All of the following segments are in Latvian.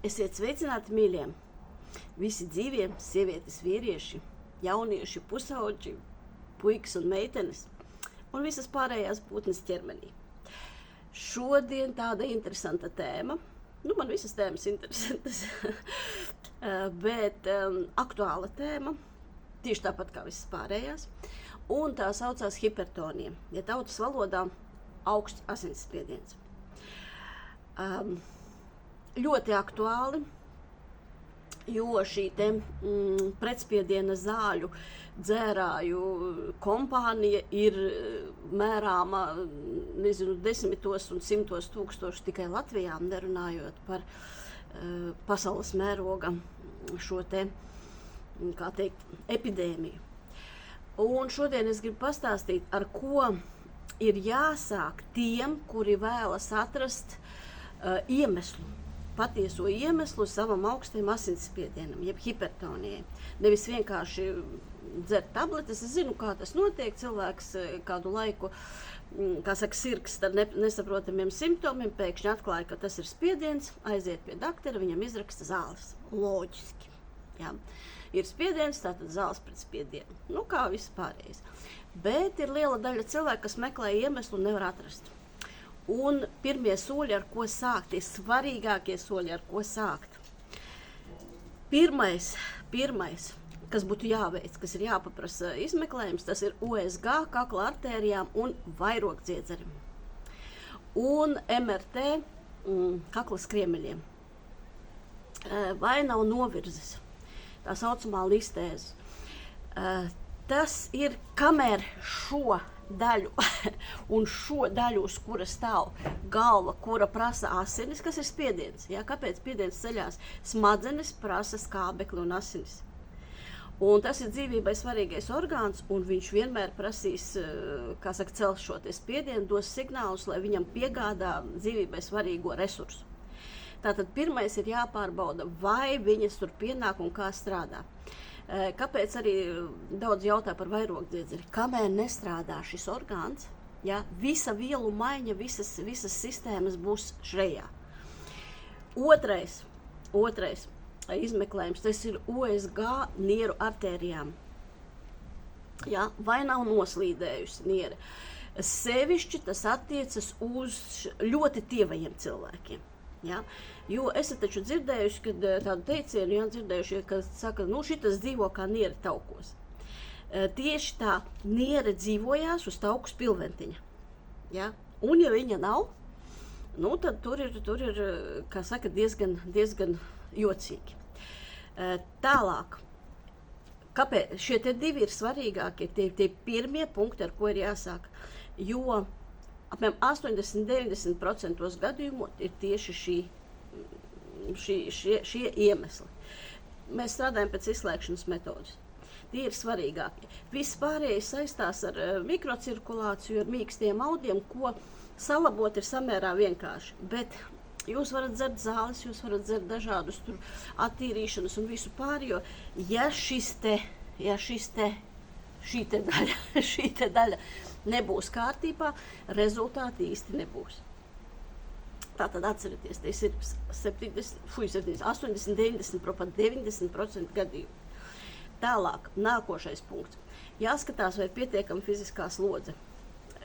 Esiet sveicināti, mīļie! Visi dzīvie, sievietes, vīrieši, jaunieši, pusauģi, puikas un meitenes un visas pārējās būtnes ķermenī. Šodien tāda interesanta tēma. Man visas tēmas interesantas, bet aktuāla tēma, tieši tāpat kā visas pārējās, un tā saucās hipertonija, ja tautas valodā augsts asinsspiediens. Ļoti aktuāli, jo šī te pretspiediena zāļu dzērāju kompānija ir mērāma, desmitos un simtos tūkstoši tikai Latvijā, nerunājot par pasaules mēroga šo te, epidēmiju. Un šodien es gribu pastāstīt, ar ko ir jāsāk tiem, kuri vēlas atrast iemeslu, patieso iemeslu savam augstiem asinsspiedienam, jeb hipertonijai. Nevis vienkārši dzert tabletes. Es zinu, kā tas notiek. Cilvēks kādu laiku, sirgst ar nesaprotamiem simptomiem, pēkšņi atklāja, ka tas ir spiediens, aiziet pie doktora, viņam izraksta zāles. Loģiski. Jā. Ir spiediens, tātad zāles pret spiedienu. Kā viss pārējais. Bet ir liela daļa cilvēku, kas meklē iemeslu un nevar atrast. Un pirmie soļi, ar ko sākt, tie svarīgākie soļi, ar ko sākt. Pirmais, kas būtu jāveic, kas ir jāpaprasa izmeklējums, tas ir USG, kakla artērijām un vairogdziedzerim. Un MRT kakla skriemeļiem. Vai nav novirzes, tā saucamā listēze. Tas ir, kamēr šo daļu un šo daļu, uz kura stāv galva, kura prasa asinis, kas ir spiediens. Jā, kāpēc spiediens ceļās? Smadzenes prasa skābekli un asinis. Un tas ir dzīvībai svarīgais orgāns, un viņš vienmēr prasīs, celt šo te spiedienu, dos signālus, lai viņam piegādā dzīvībai svarīgo resursu. Tātad pirmais ir jāpārbauda, vai viņas tur pienāk un kā strādā. Kāpēc arī daudz jautā par vairogdziedzeri? Kamēr nestrādā šis orgāns, ja, visa vielu maiņa, visas sistēmas būs šrejā. Otrais izmeklējums, tas ir USG nieru artērijām. Ja, vai nav noslīdējusi niere? Sevišķi tas attiecas uz ļoti tievajiem cilvēkiem. Ja? Jo esat taču dzirdējuši, kad tādu teicienu, dzirdējuši, ka saka, šitas dzīvo kā niere taukos. Tieši tā niere dzīvojās uz tauku spilventiņa. Ja? Un ja viņa nav, tad tur ir kā saka, diezgan jocīgi. Tālāk, kāpēc šie te divi ir svarīgākie, tie pirmie punkti, ar ko ir jāsāk, jo apmēram 80–90% gadījumu ir tieši šie iemesli. Mēs strādājam pēc izslēgšanas metodas. Tie ir svarīgākie. Viss pārējais saistās ar mikrocirkulāciju, ar mīkstiem audiem, ko salabot ir samērā vienkārši. Bet jūs varat dzert zāles, jūs varat dzert dažādus tur attīrīšanas un visu pārējo. Ja šī te daļa nebūs kārtībā, rezultāti īsti nebūs. Tātad atcerieties, tas ir 80–90%, pat 90% gadījumu. Tālāk, nākošais punkts. Jāskatās, vai pietiekama fiziskā slodze.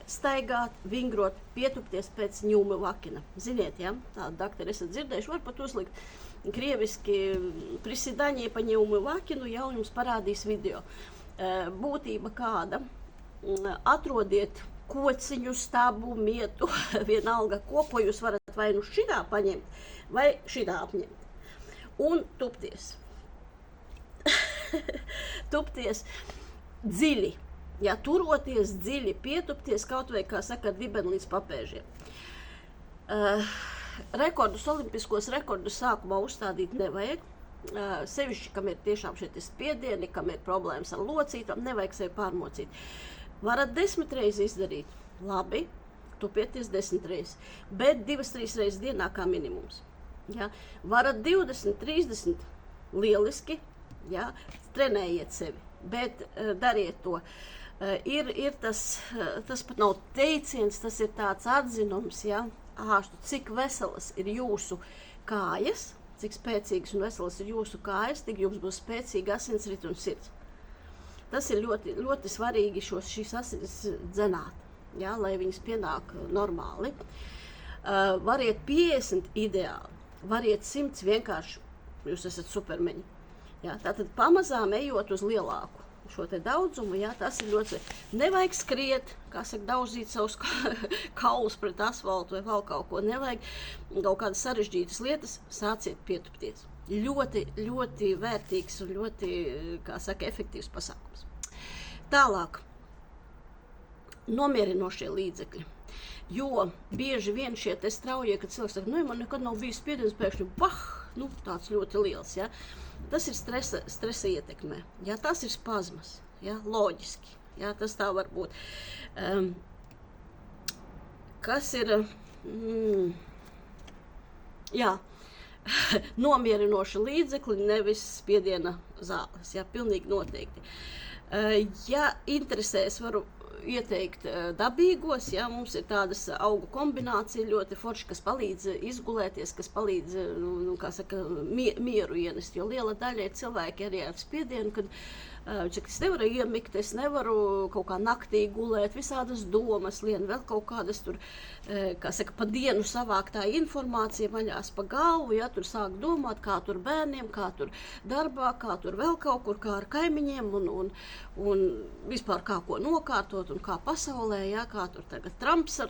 Staigāt, vingrot, pietupties pēc ņūma vakina. Ziniet, ja? Tādu doktori esat dzirdējuši, var pat uzlikt krieviski prisidaņie pa ņūma vakinu, jau jums parādīs video. Būtība kāda? Atrodiet kociņu, stabu, mietu, vienalga ko jūs varat vai nu šitā paņemt, vai šitā apņemt. Un tupties. Tupties dziļi. Ja, turoties dziļi, pietupties kaut vai, kā saka, dibeni līdz papēžiem. Olimpiskos rekordus sākumā uzstādīt nevajag. Sevišķi, kam ir tiešām šie spiedieni, kam ir problēmas ar locītām, nevajag sevi pārmocīt. Varat 10 reizes izdarīt. Labi, tupieties 10 reizes, bet 2–3 reizes dienā kā minimums. Ja? Varat 20–30 lieliski, ja? Trenējiet sevi, bet dariet to. Ir tas pat nav teiciens, tas ir tāds atzinums, ja? Cik veselas ir jūsu kājas, cik spēcīgas un veselas ir jūsu kājas, tik jums būs spēcīga asinsrite un sirds. Tas ir ļoti, ļoti svarīgi šīs asins dzenāt, ja, lai viņas pienāk normāli. Variet 50 ideāli, variet 100 vienkārši, jūs esat supermeņi. Ja, tātad pamazām ejot uz lielāku šo te daudzumu, ja, tas ir ļoti, nevajag skriet, kā saka, daudzīt savus kaulus pret asfaltu vai vēl kaut ko, nevajag kaut kādas sarežģītas lietas, sāciet pietupties. Ļoti, ļoti vērtīgs un ļoti, kā saka, efektīvs pasākums. Tālāk, nomierinošie līdzekļi, jo bieži vien šie te straujie, kad cilvēks saka, man nekad nav bijis spiediens, pēkšņi, tāds ļoti liels, ja. Tas ir stresa ietekmē, ja, tas ir spazmas, ja, loģiski, ja, tas tā var būt. Kas ir, jā, nomierinoši līdzekļi, nevis spiediena zāles, ja, pilnīgi noteikti. Ja interesēs, varu ieteikt dabīgos, ja, mums ir tādas augu kombinācija ļoti forši, kas palīdz izgulēties, kas palīdz, kā saka, mieru ienest, jo liela daļa ir cilvēki arī ar spiedienu, kad es nevaru iemigt, es nevaru kaut kā naktī gulēt, visādas domas lien, vēl kaut kādas tur, kā saka, pa dienu savāktā informācija vaļās pa galvu, ja, tur sāk domāt, kā tur bērniem, kā tur darbā, kā tur vēl kaut kur, kā ar kaimiņiem un vispār kā ko nokārtot un kā pasaulē, ja, kā tur tagad Trumps ar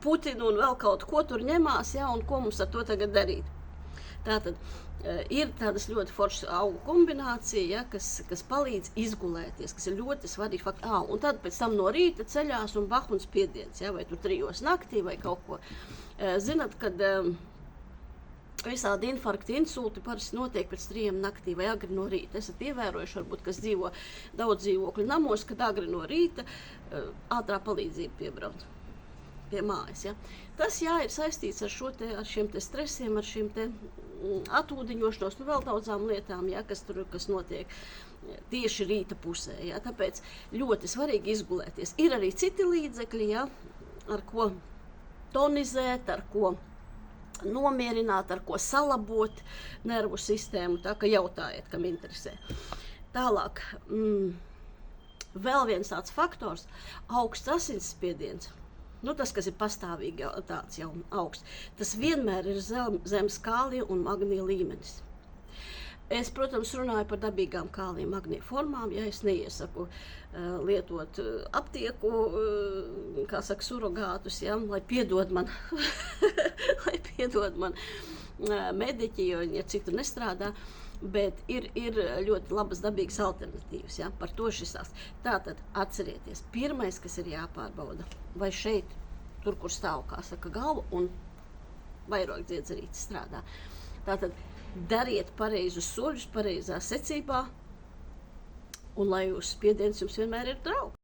Putinu un vēl kaut ko tur ņemās, ja, un ko mums ar to tagad darīt. Tātad ir tādas ļoti foršas augu kombinācija, ja, kas palīdz izgulēties, kas ir ļoti svarīgi fakti. Un tad pēc tam no rīta ceļās un un spiediens, ja, vai tur 3 naktī vai kaut ko. Zinat, kad visādi infarkti, insulti parasti notiek pēc 3 naktī vai agri no rīta. Esat ievērojuši, varbūt, kas dzīvo daudz dzīvokļu namos, kad agri no rīta ātrā palīdzība piebrauc pie mājas. Ja. Tas, jā, ir saistīts ar šiem te stresiem, ar šiem te atūdiņošanos, vēl daudzām lietām, ja, kas notiek tieši rīta pusē. Ja. Tāpēc ļoti svarīgi izgulēties. Ir arī citi līdzekļi, ja, ar ko tonizēt, ar ko nomierināt, ar ko salabot nervu sistēmu, tā ka jautājiet, kam interesē. Tālāk, vēl viens tāds faktors – augsts asinsspiediens. Tas, kas ir pastāvīgi tāds jau augsts, tas vienmēr ir zems kālija un magnija līmenis. Es, protams, runāju par dabīgām kālija magnija formām, ja es neiesaku lietot aptieku, kā saka, surogātus, ja, lai piedod man, mediķi, jo viņi citu nestrādā, bet ir ļoti labas dabīgas alternatīvas, ja, par to šis stāsts. Tātad atcerieties, pirmais, kas ir jāpārbauda, vai šeit, tur, kur stāv, kā saka, galva un vairogdziedzerītes strādā. Tātad dariet pareizus soļus, pareizā secībā, un lai jūs spiediens jums vienmēr ir draugs.